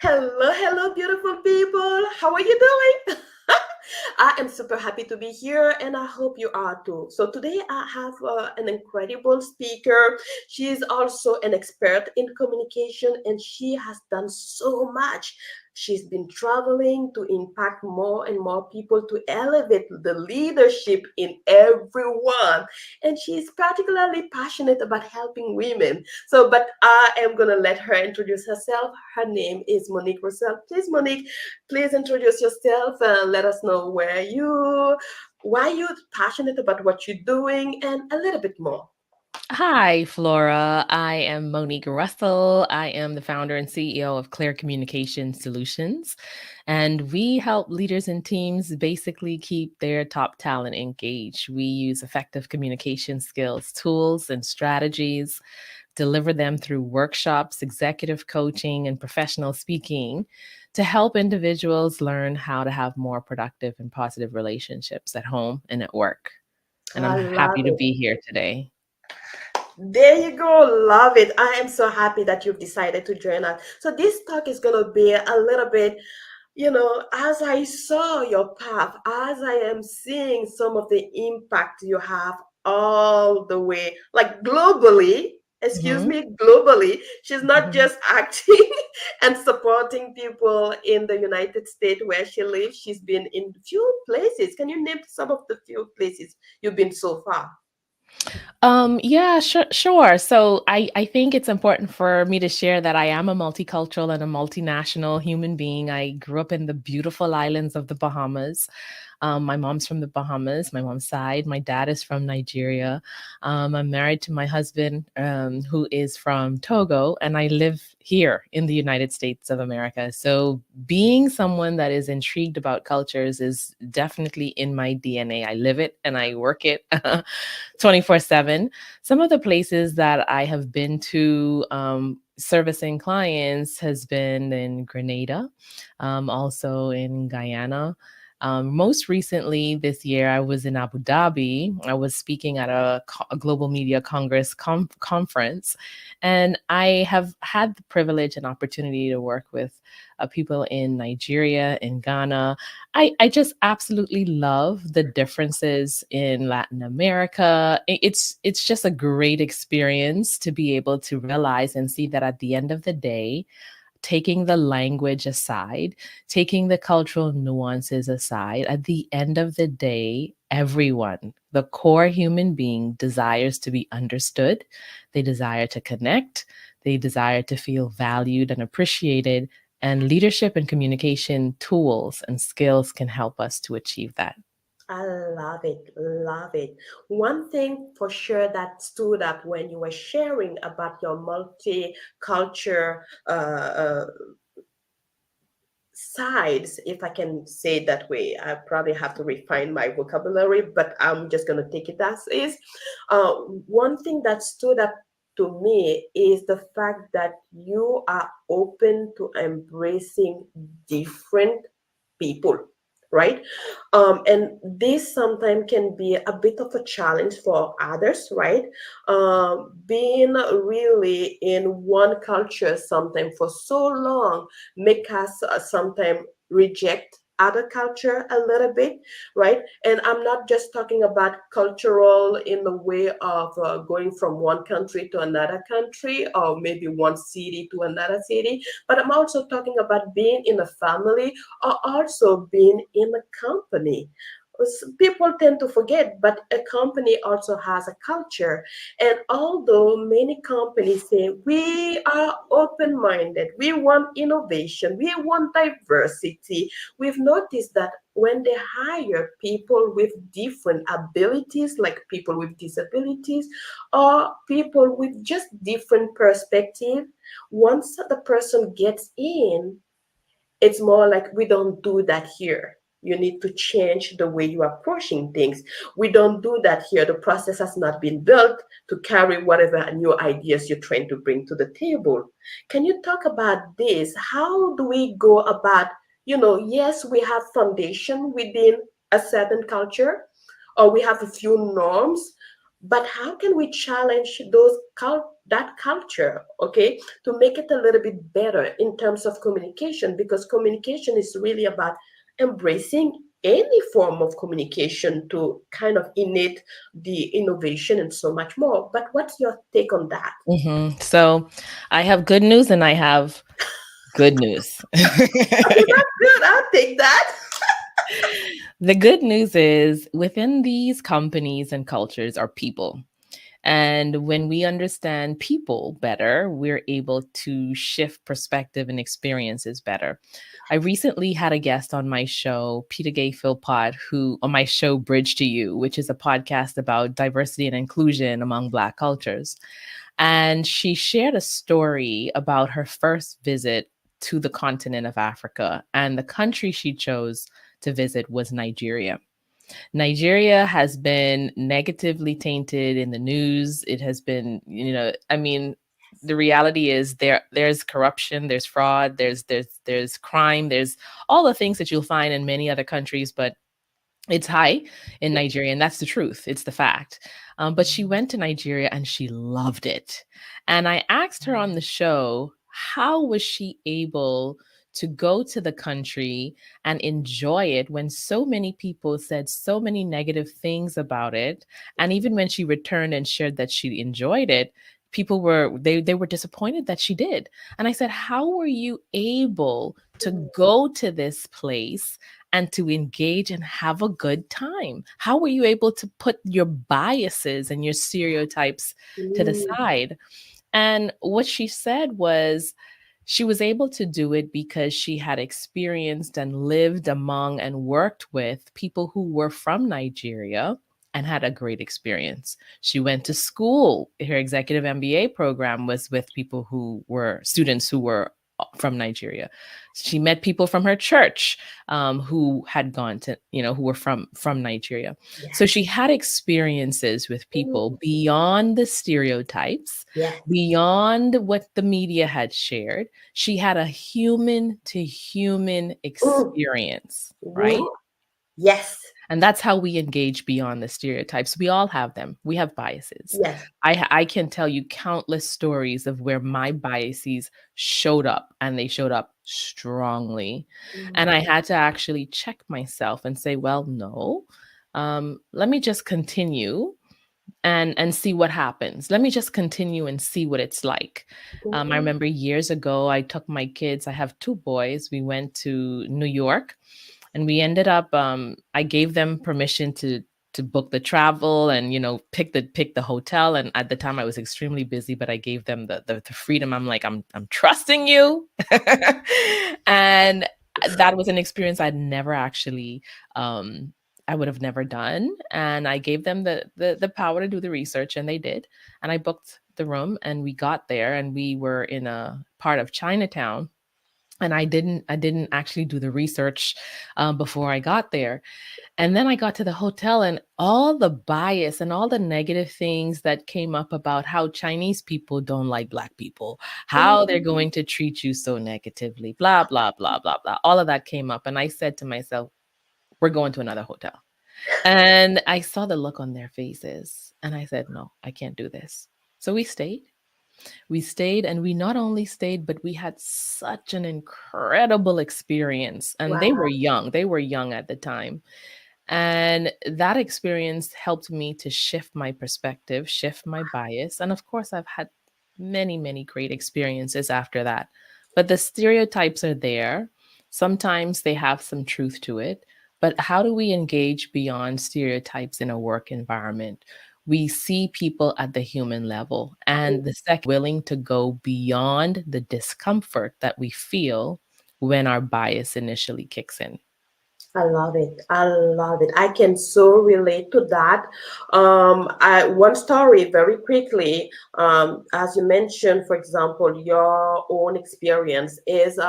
Hello, hello, beautiful people. How are you doing? I am super happy to be here and I hope you are too. So, today I have an incredible speaker. She is also an expert in communication and she has done so much. She's been traveling to impact more and more people to elevate the leadership in everyone. And she's particularly passionate about helping women. But I am going to let her introduce herself. Her name is Monique Russell. Please, Monique, please introduce yourself and let us know why you're passionate about what you're doing, and a little bit more. Hi, Flora. I am Monique Russell. I am the founder and CEO of Clear Communication Solutions. And we help leaders and teams basically keep their top talent engaged. We use effective communication skills, tools, and strategies, deliver them through workshops, executive coaching, and professional speaking to help individuals learn how to have more productive and positive relationships at home and at work. And I'm I love happy to it. be here today. There you go. Love it. I am so happy that you've decided to join us. So, this talk is going to be a little bit, as I saw your path, as I am seeing some of the impact you have all the way, like globally, excuse Mhm. me, globally. She's not Mhm. just acting and supporting people in the United States where she lives. She's been in few places. Can you name some of the few places you've been so far? Yeah, sure. So I think it's important for me to share that I am a multicultural and a multinational human being. I grew up in the beautiful islands of the Bahamas. My mom's from the Bahamas, my mom's side. My dad is from Nigeria. I'm married to my husband, who is from Togo, and I live here in the United States of America. So, being someone that is intrigued about cultures is definitely in my DNA. I live it and I work it 24/7. Some of the places that I have been to, servicing clients has been in Grenada, also in Guyana. Most recently this year, I was in Abu Dhabi. I was speaking at a Global Media Congress conference, and I have had the privilege and opportunity to work with people in Nigeria, in Ghana. I just absolutely love the differences in Latin America. It's just a great experience to be able to realize and see that at the end of the day, taking the language aside, taking the cultural nuances aside, at the end of the day, everyone, the core human being, desires to be understood. They desire to connect. They desire to feel valued and appreciated. And leadership and communication tools and skills can help us to achieve that. I love it, love it. One thing for sure that stood up when you were sharing about your multicultural sides, if I can say it that way. I probably have to refine my vocabulary, but I'm just going to take it as is. Uh, One thing that stood up to me is the fact that you are open to embracing different people, right? And this sometimes can be a bit of a challenge for others, right? Being really in one culture sometimes for so long make us sometimes reject other culture a little bit, right? And I'm not just talking about cultural in the way of going from one country to another country or maybe one city to another city, but I'm also talking about being in a family or also being in a company. People tend to forget, but a company also has a culture. And although many companies say we are open minded, we want innovation, we want diversity, we've noticed that when they hire people with different abilities, like people with disabilities or people with just different perspective, once the person gets in, it's more like we don't do that here. You need to change the way you're approaching things. We don't do that here. The process has not been built to carry whatever new ideas you're trying to bring to the table. Can you talk about this? How do we go about, yes, we have foundation within a certain culture, or we have a few norms, but how can we challenge that culture, okay, to make it a little bit better in terms of communication, because communication is really about embracing any form of communication to kind of innate the innovation and so much more. But what's your take on that? So I have good news and I have good news. Okay, that's good. I'll take that. The good news is within these companies and cultures are people. And when we understand people better, we're able to shift perspective and experiences better. I recently had a guest on my show, Peter Gay Philpott, who on my show Bridge to You, which is a podcast about diversity and inclusion among Black cultures. And she shared a story about her first visit to the continent of Africa. And the country she chose to visit was Nigeria. Nigeria has been negatively tainted in the news. It has been, I mean, the reality is there's corruption, there's fraud, there's crime, there's all the things that you'll find in many other countries, but it's high in Nigeria, and that's the truth. It's the fact. But she went to Nigeria and she loved it. And I asked her on the show, how was she able to go to the country and enjoy it when so many people said so many negative things about it? And even when she returned and shared that she enjoyed it, people were they were disappointed that she did. And I said, how were you able to go to this place and to engage and have a good time? How were you able to put your biases and your stereotypes to the Mm, side? And what she said was she was able to do it because she had experienced and lived among and worked with people who were from Nigeria and had a great experience. She went to school. Her executive MBA program was with people who were students who were from Nigeria. She met people from her church who had gone to, who were from Nigeria. So yes. she had experiences with people Mm, beyond the stereotypes, yes. beyond what the media had shared. She had a human to human Mm, experience, right? mm, yes. And that's how we engage beyond the stereotypes. We all have them. We have biases. Yes. I can tell you countless stories of where my biases showed up, and they showed up strongly. And Mm, I had to actually check myself and say, well, no, let me just continue and see what happens. Let me just continue and see what it's like. I mhm, remember years ago, I took my kids. I have two boys. We went to New York, and we ended up. I gave them permission to book the travel and pick the hotel. And at the time, I was extremely busy, but I gave them the freedom. I'm like, I'm trusting you, and that was an experience I'd never actually I would have never done. And I gave them the power to do the research, and they did. And I booked the room, and we got there, and we were in a part of Chinatown. And I didn't actually do the research before I got there. And then I got to the hotel, and all the bias and all the negative things that came up about how Chinese people don't like Black people, how they're mhm. going to treat you so negatively, blah, blah, blah, blah, blah. All of that came up. And I said to myself, we're going to another hotel. And I saw the look on their faces. And I said, no, I can't do this. So we stayed. We stayed, and we not only stayed, but we had such an incredible experience. And they Wow. were young. They were young at the time. And that experience helped me to shift my perspective, shift my bias. And of course, I've had many, many great experiences after that. But the stereotypes are there. Sometimes they have some truth to it. But how do we engage beyond stereotypes in a work environment? We see people at the human level. And the second, willing to go beyond the discomfort that we feel when our bias initially kicks in. I love it. I love it. I can so relate to that. I one story very quickly. As you mentioned, for example, your own experience is.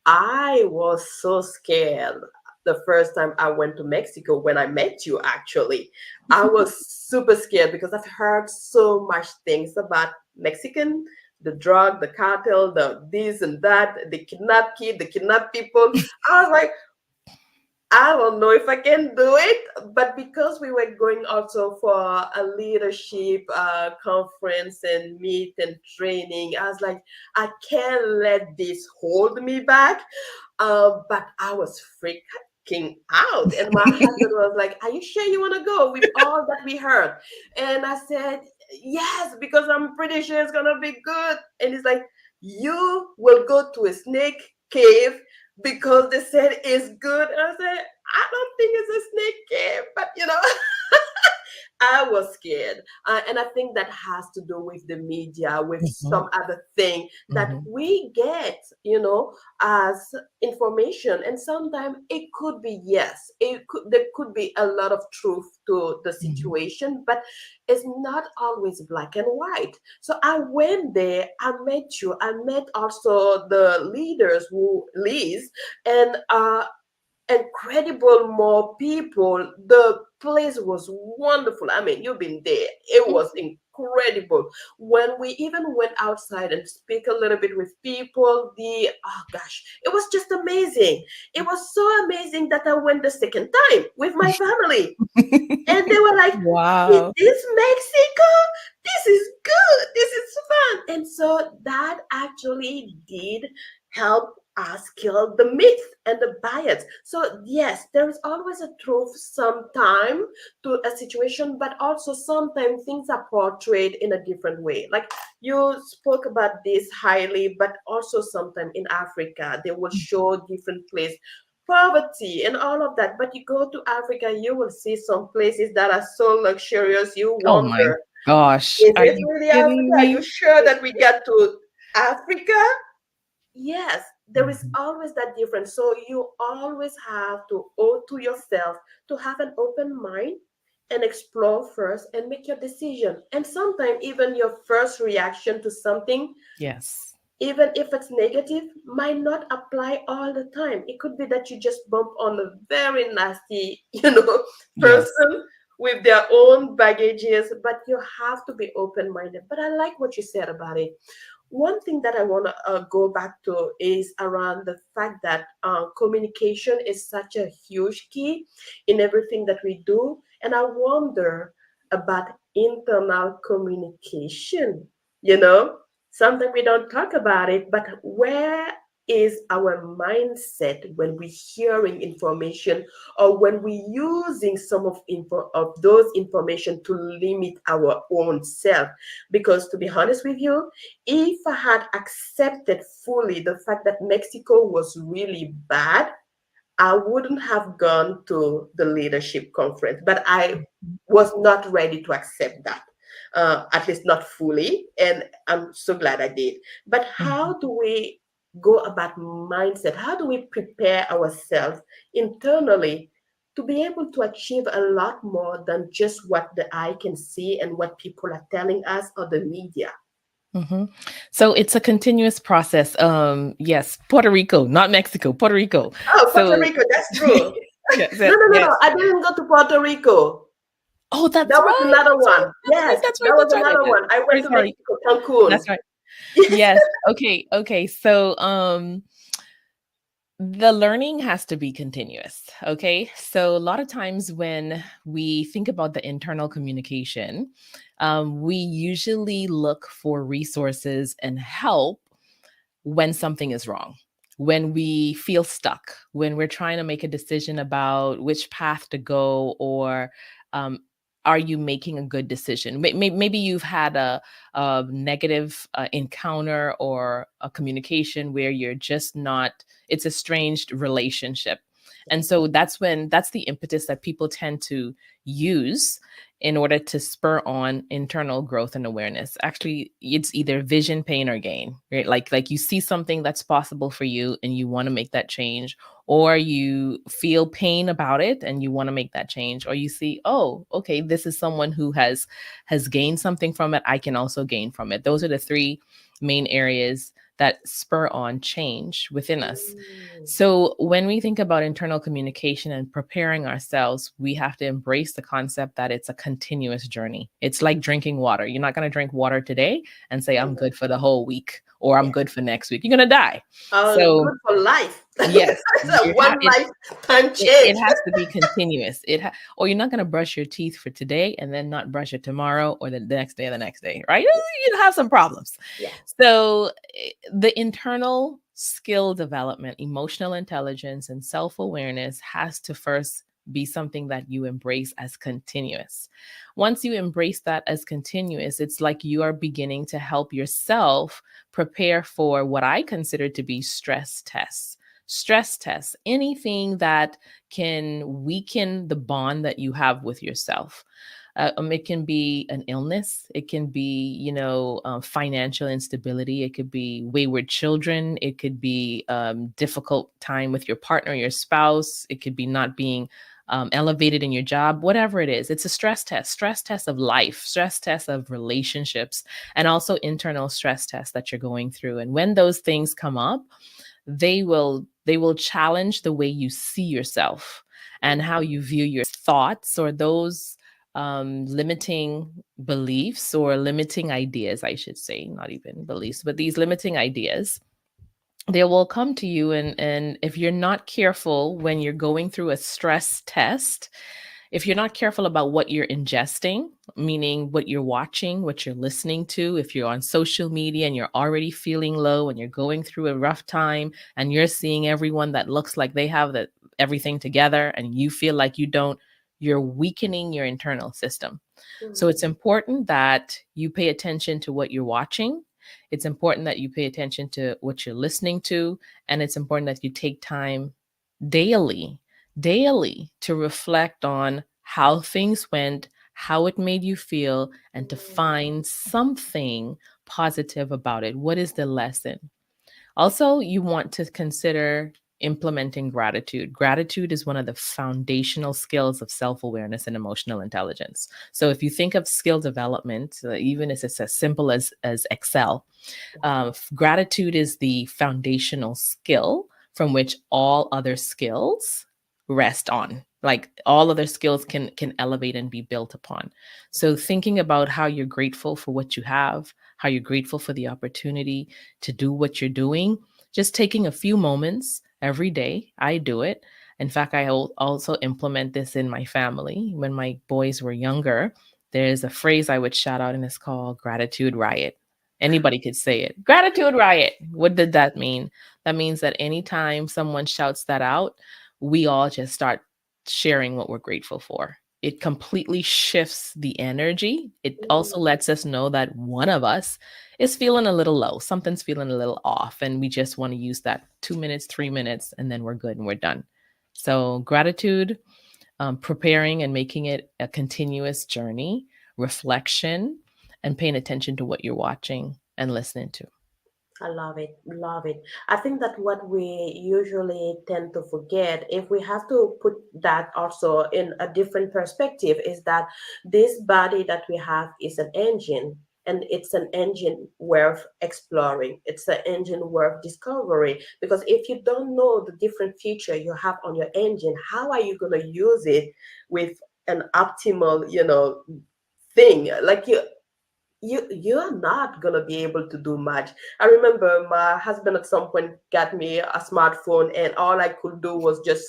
I was so scared the first time I went to Mexico when I met you. Actually, I was super scared because I've heard so much things about Mexican, the drug, the cartel, the this and that, the kidnap kid, the kidnap people. I was like, I don't know if I can do it, but because we were going also for a leadership conference and meet and training, I was like, I can't let this hold me back. But I was freaking out, and my husband was like, "Are you sure you want to go with all that we heard?" And I said, "Yes, because I'm pretty sure it's gonna be good." And he's like, "You will go to a snake cave because they said it's good." And I said, "I don't think it's a snake cave, but you know." I was scared. And I think that has to do with the media, with Mhm, some other thing that mhm, we get, as information. And sometimes it could be, yes, there could be a lot of truth to the mhm, situation, but it's not always black and white. So I went there, I met you, I met also the leaders who leads, and incredible more people. The place was wonderful. I mean, you've been there. It was mhm. incredible. When we even went outside and speak a little bit with people, oh gosh, it was just amazing. It was so amazing that I went the second time with my family. And they were like, "Is Wow. this Mexico? This is good. This is fun." And so that actually did help us kill the myth and the bias. So yes, there is always a truth sometime to a situation, but also sometimes things are portrayed in a different way. Like you spoke about this highly, but also sometimes in Africa, they will show different place poverty and all of that. But you go to Africa, you will see some places that are so luxurious. You Oh my wonder, gosh. is Are it you really Africa? kidding Are you me? sure that we got to Africa? Yes, there is Mhm, always that difference. So you always have to owe to yourself to have an open mind and explore first and make your decision. And sometimes even your first reaction to something, yes. even if it's negative, might not apply all the time. It could be that you just bump on a very nasty, Yes. person with their own baggages, but you have to be open minded. But I like what you said about it. One thing that I want to go back to is around the fact that communication is such a huge key in everything that we do. And I wonder about internal communication. You know, sometimes we don't talk about it, but where is our mindset when we're hearing information or when we're using some of those information to limit our own self? Because to be honest with you, if I had accepted fully the fact that Mexico was really bad, I wouldn't have gone to the leadership conference, but I was not ready to accept that, at least not fully. And I'm so glad I did. But Mhm, how do we go about mindset? How do we prepare ourselves internally to be able to achieve a lot more than just what the eye can see and what people are telling us or the media? mhm. So it's a continuous process. Yes, Puerto Rico, not Mexico, Puerto Rico. Oh, Puerto So Rico, that's true. yes, No, yes, no, no, yes. no. I didn't go to Puerto Rico. Oh, That that's was right. another That's right. one. That's right. Yes, That's right. that was That's right. another one. I went Sorry, to sorry. Mexico, Cancun. That's right. Yes. Yes. Okay. Okay. So, the learning has to be continuous. Okay. So, a lot of times when we think about the internal communication, we usually look for resources and help when something is wrong, when we feel stuck, when we're trying to make a decision about which path to go, or um, are you making a good decision? Maybe you've had a negative encounter or a communication where you're just not, it's a estranged relationship. And so that's the impetus that people tend to use in order to spur on internal growth and awareness. Actually, it's either vision, pain, or gain, right? Like you see something that's possible for you and you want to make that change, or you feel pain about it and you want to make that change, or you see, oh, okay, this is someone who has gained something from it. I can also gain from it. Those are the three main areas that spur on change within us. Mm. So, when we think about internal communication and preparing ourselves, we have to embrace the concept that it's a continuous journey. It's like drinking water. You're not going to drink water today and say, I'm good for the whole week or I'm Yeah. good for next week. You're going to die. Good So, for life. yes, It's a one lifetime it change. has to be continuous. Or you're not going to brush your teeth for today and then not brush it tomorrow or the next day or the next day, right? You'll have some problems. Yeah. So the internal skill development, emotional intelligence, and self-awareness has to first be something that you embrace as continuous. Once you embrace that as continuous, it's like you are beginning to help yourself prepare for what I consider to be stress tests. Stress tests, anything that can weaken the bond that you have with yourself. It can be an illness. It can be, financial instability. It could be wayward children. It could be difficult time with your partner, your spouse. It could be not being elevated in your job, whatever it is. It's a stress test of life, stress test of relationships, and also internal stress tests that you're going through. And when those things come up, they will challenge the way you see yourself and how you view your thoughts or those limiting beliefs or limiting ideas, I should say, not even beliefs, but these limiting ideas. They will come to you, and if you're not careful when you're going through a stress test, if you're not careful about what you're ingesting, meaning what you're watching, what you're listening to, if you're on social media and you're already feeling low and you're going through a rough time and you're seeing everyone that looks like they have everything together and you feel like you don't, you're weakening your internal system. So Mhm. it's important that you pay attention to what you're watching. It's important that you pay attention to what you're listening to. And it's important that you take time daily, daily to reflect on how things went, how it made you feel, and to find something positive about it. What is the lesson? Also, you want to consider implementing gratitude. Gratitude is one of the foundational skills of self awareness and emotional intelligence. So, if you think of skill development, even if it's as simple as Excel, gratitude is the foundational skill from which all other skills rest on. Like all other skills can elevate and be built upon. So thinking about how you're grateful for what you have, how you're grateful for the opportunity to do what you're doing, just taking a few moments every day. I do it. In fact, I also implement this in my family. When my boys were younger, there's a phrase I would shout out, and it's called gratitude riot. Anybody could say it. Gratitude riot. What did that mean? That means that anytime someone shouts that out, we all just start sharing what we're grateful for. It completely shifts the energy. It also Mhm. lets us know that one of us is feeling a little low. Something's feeling a little off. And we just want to use that 2 minutes, 3 minutes, and then we're good and we're done. So, gratitude, preparing and making it a continuous journey, reflection, and paying attention to what you're watching and listening to. I love it. Love it. I think that what we usually tend to forget, if we have to put that also in a different perspective, is that this body that we have is an engine. And it's an engine worth exploring. It's an engine worth discovery. Because if you don't know the different feature you have on your engine, how are you going to use it with an optimal, thing? Like you're not gonna be able to do much. I remember my husband at some point got me a smartphone, and all I could do was just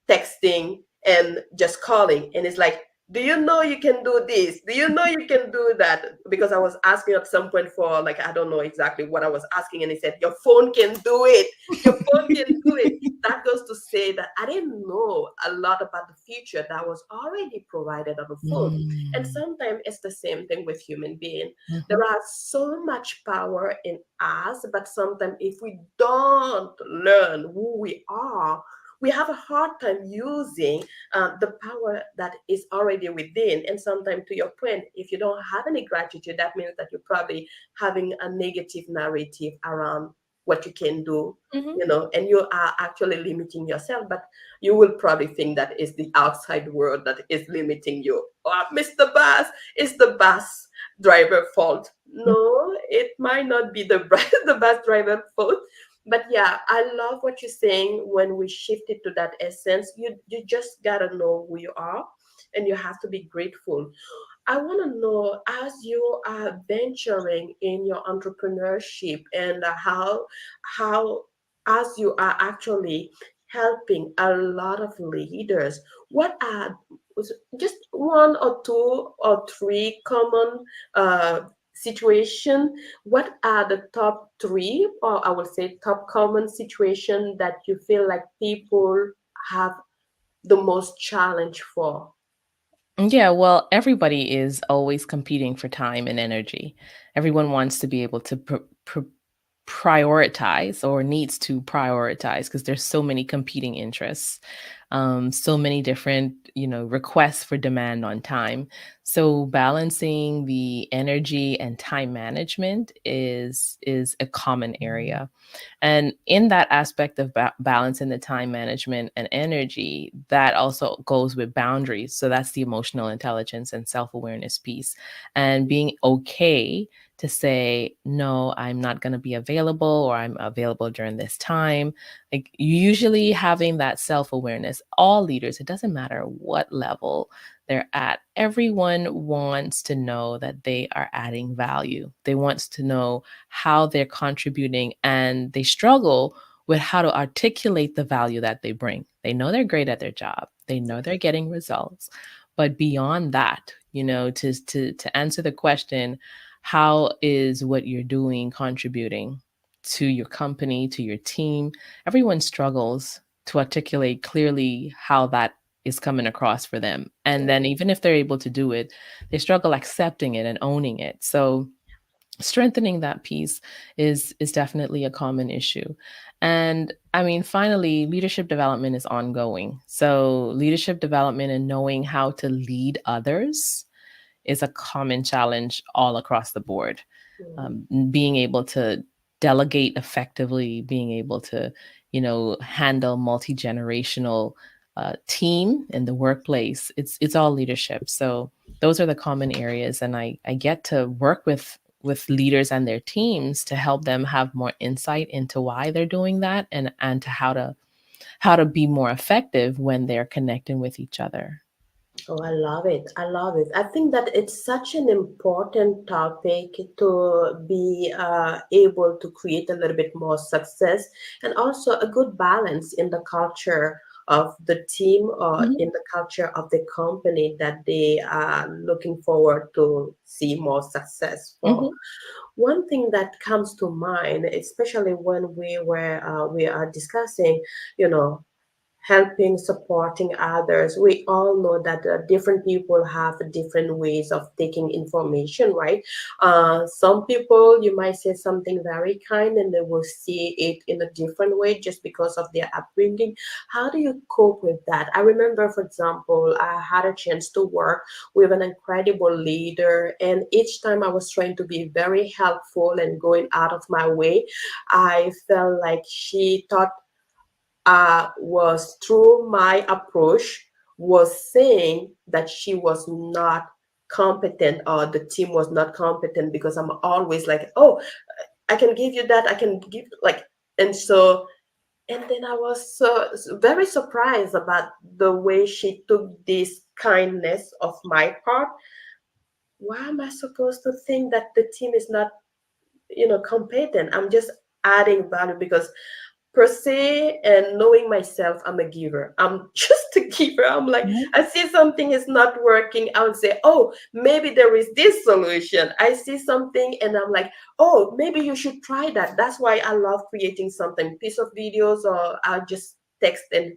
texting and just calling. And it's like, do you know you can do this? Do you know you can do that? Because I was asking at some point for, like, I don't know exactly what I was asking, and he said, your phone can do it. Your phone can do it. That goes to say that I didn't know a lot about the future that was already provided on the phone. And Mm. sometimes it's the same thing with human being. There Mhm. are so much power in us, but sometimes if we don't learn who we are, we have a hard time using the power that is already within. And sometimes, to your point, if you don't have any gratitude, that means that you're probably having a negative narrative around what you can do, Mhm. and you are actually limiting yourself. But you will probably think that it's the outside world that is limiting you. Oh, Mr. Bass, it's the bus driver fault. No, it might not be the the bus driver fault. But yeah, I love what you're saying. When we shift it to that essence, you just gotta know who you are, and you have to be grateful. I want to know, as you are venturing in your entrepreneurship, and how as you are actually helping a lot of leaders, what are just one or two or three common uh, situation? What are the top three, or I will say top common situation that you feel like people have the most challenge for? Yeah, well, everybody is always competing for time and energy. Everyone wants to be able to prioritize or needs to prioritize because there's so many competing interests, so many different, requests for demand on time. So balancing the energy and time management is a common area. And in that aspect of balance in the time management and energy, that also goes with boundaries. So that's the emotional intelligence and self awareness piece. And being okay to say, no, I'm not going to be available, or I'm available during this time. Like, usually having that self awareness, all leaders, it doesn't matter what level they're at, everyone wants to know that they are adding value. They want to know how they're contributing, and they struggle with how to articulate the value that they bring. They know they're great at their job. They know they're getting results. But beyond that, to answer the question, how is what you're doing contributing to your company, to your team? Everyone struggles to articulate clearly how that is coming across for them. And then even if they're able to do it, they struggle accepting it and owning it. So strengthening that piece is definitely a common issue. And I mean, finally, leadership development is ongoing. So leadership development and knowing how to lead others is a common challenge all across the board. Mhm. Being able to delegate effectively, being able to, handle multi-generational team in the workplace. It's all leadership. So those are the common areas, and I get to work with leaders and their teams to help them have more insight into why they're doing that, and to how to be more effective when they're connecting with each other. Oh, I love it. I love it. I think that it's such an important topic to be able to create a little bit more success and also a good balance in the culture of the team or Mhm. in the culture of the company that they are looking forward to see more success for. Mhm. One thing that comes to mind, especially when we are discussing, you know, helping, supporting others. We all know that different people have different ways of taking information, right? Some people, you might say something very kind and they will see it in a different way just because of their upbringing. How do you cope with that? I remember, for example, I had a chance to work with an incredible leader, and each time I was trying to be very helpful and going out of my way, I felt like she thought was through my approach was saying that she was not competent or the team was not competent because I'm always like, oh, I can give you that, I can give like, and so and then I was very surprised about the way she took this kindness of my part. Why am I supposed to think that the team is not, competent? I'm just adding value because per se, and knowing myself, I'm a giver. I'm just a giver. I'm like, Mhm. I see something is not working, I would say, oh, maybe there is this solution. I see something and I'm like, oh, maybe you should try that. That's why I love creating something, piece of videos, or I'll just text and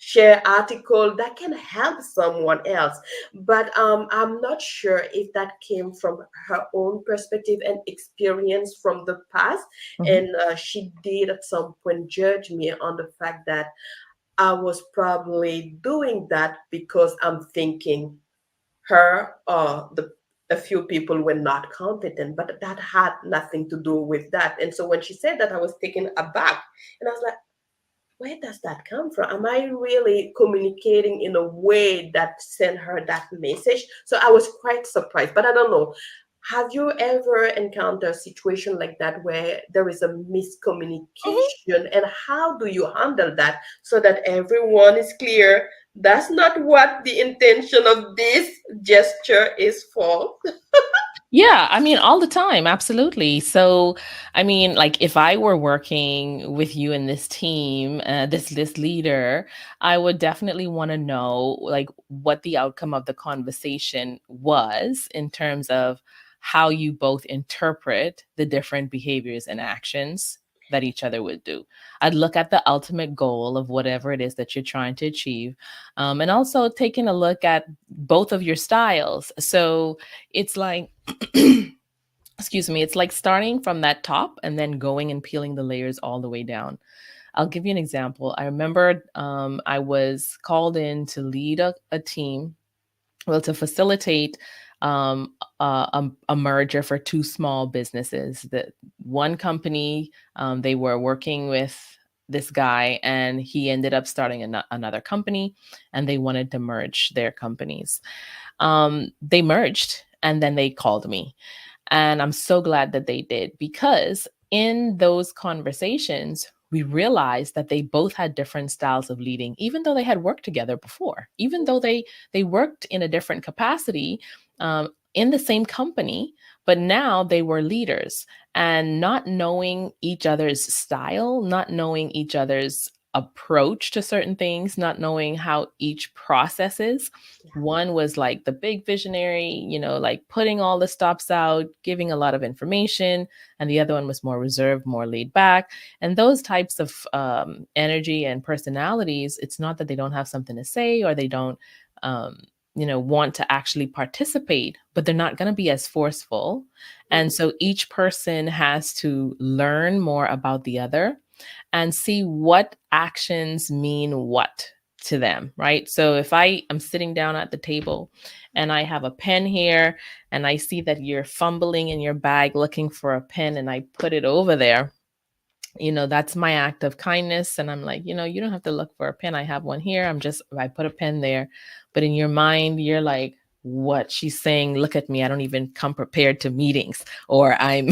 share article that can help someone else. But I'm not sure if that came from her own perspective and experience from the past, Mhm. and she did at some point judge me on the fact that I was probably doing that because I'm thinking her or the a few people were not competent, but that had nothing to do with that. And so when she said that, I was taken aback, and I was like, where does that come from? Am I really communicating in a way that sent her that message? So I was quite surprised, but I don't know. Have you ever encountered a situation like that where there is a Mhm. miscommunication, and how do you handle that so that everyone is clear? That's not what the intention of this gesture is for. Yeah, I mean, all the time, absolutely. So, I mean, like if I were working with you in this team, this leader, I would definitely want to know like what the outcome of the conversation was in terms of how you both interpret the different behaviors and actions that each other would do. I'd look at the ultimate goal of whatever it is that you're trying to achieve, and also taking a look at both of your styles. So it's like excuse me, it's like starting from that top and then going and peeling the layers all the way down. I'll give you an example. I remember I was called in to lead a team, well, to facilitate a merger for two small businesses. The one company, they were working with this guy, and he ended up starting another company, and they wanted to merge their companies. They merged, and then they called me, and I'm so glad that they did, because in those conversations, we realized that they both had different styles of leading, even though they had worked together before, even though they worked in a different capacity, in the same company, but now they were leaders. And not knowing each other's style, not knowing each other's approach to certain things, not knowing how each processes. One was like the big visionary, like putting all the stops out, giving a lot of information. And the other one was more reserved, more laid back. And those types of energy and personalities, it's not that they don't have something to say or they don't, want to actually participate, but they're not going to be as forceful. And so each person has to learn more about the other and see what actions mean what to them, right? So if I am sitting down at the table and I have a pen here and I see that you're fumbling in your bag looking for a pen and I put it over there, that's my act of kindness. And I'm like, you don't have to look for a pen. I have one here. I put a pen there. But in your mind, you're like, what she's saying, look at me. I don't even come prepared to meetings, or I'm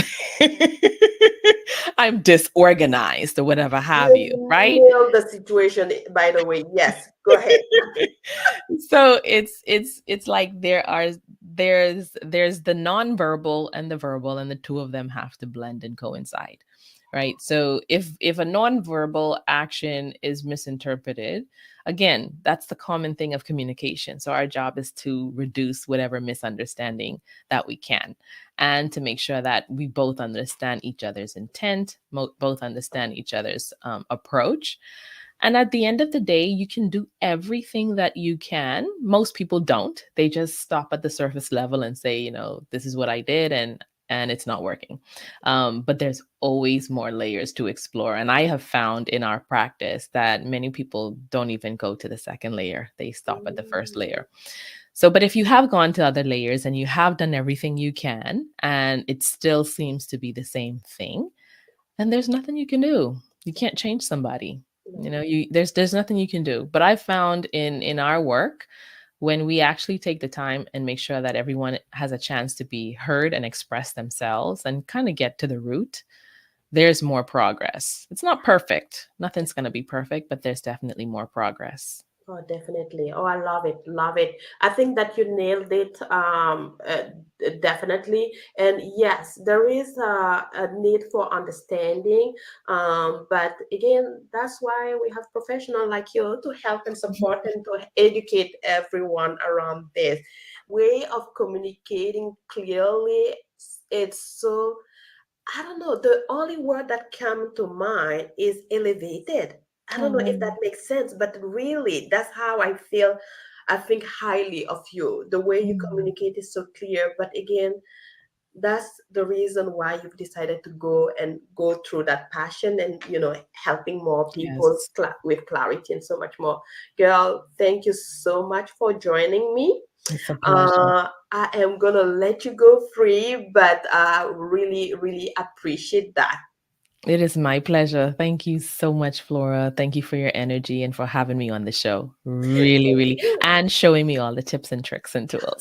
I'm disorganized or whatever have you, You right? nailed the situation, by the way. Yes, go ahead. So it's like there's the nonverbal and the verbal, and the two of them have to blend and coincide, right? So if a nonverbal action is misinterpreted, again, that's the common thing of communication. So our job is to reduce whatever misunderstanding that we can, and to make sure that we both understand each other's intent, both understand each other's approach. And at the end of the day, you can do everything that you can. Most people don't. They just stop at the surface level and say, this is what I did, and it's not working. But there's always more layers to explore. And I have found in our practice that many people don't even go to the second layer. They stop at the first layer. So, but if you have gone to other layers and you have done everything you can, and it still seems to be the same thing, then there's nothing you can do. You can't change somebody. There's nothing you can do. But I found in our work, when we actually take the time and make sure that everyone has a chance to be heard and express themselves and kind of get to the root, there's more progress. It's not perfect. Nothing's going to be perfect, but there's definitely more progress. Oh, definitely. Oh, I love it. Love it. I think that you nailed it. Definitely. And yes, there is a need for understanding. But again, that's why we have professionals like you to help and support and to educate everyone around this way of communicating clearly. It's so, I don't know. The only word that came to mind is elevated. I don't know if that Oh, makes sense, but really, that's how I feel. I think highly of you. The way you mm, communicate is so clear. But again, that's the reason why you've decided to go through that passion and helping more people yes. with clarity and so much more. Girl, thank you so much for joining me. It's a pleasure. I am gonna let you go free, but I really, really appreciate that. It is my pleasure. Thank you so much, Flora. Thank you for your energy and for having me on the show. Really, Thank really, you. and showing me all the tips and tricks and tools.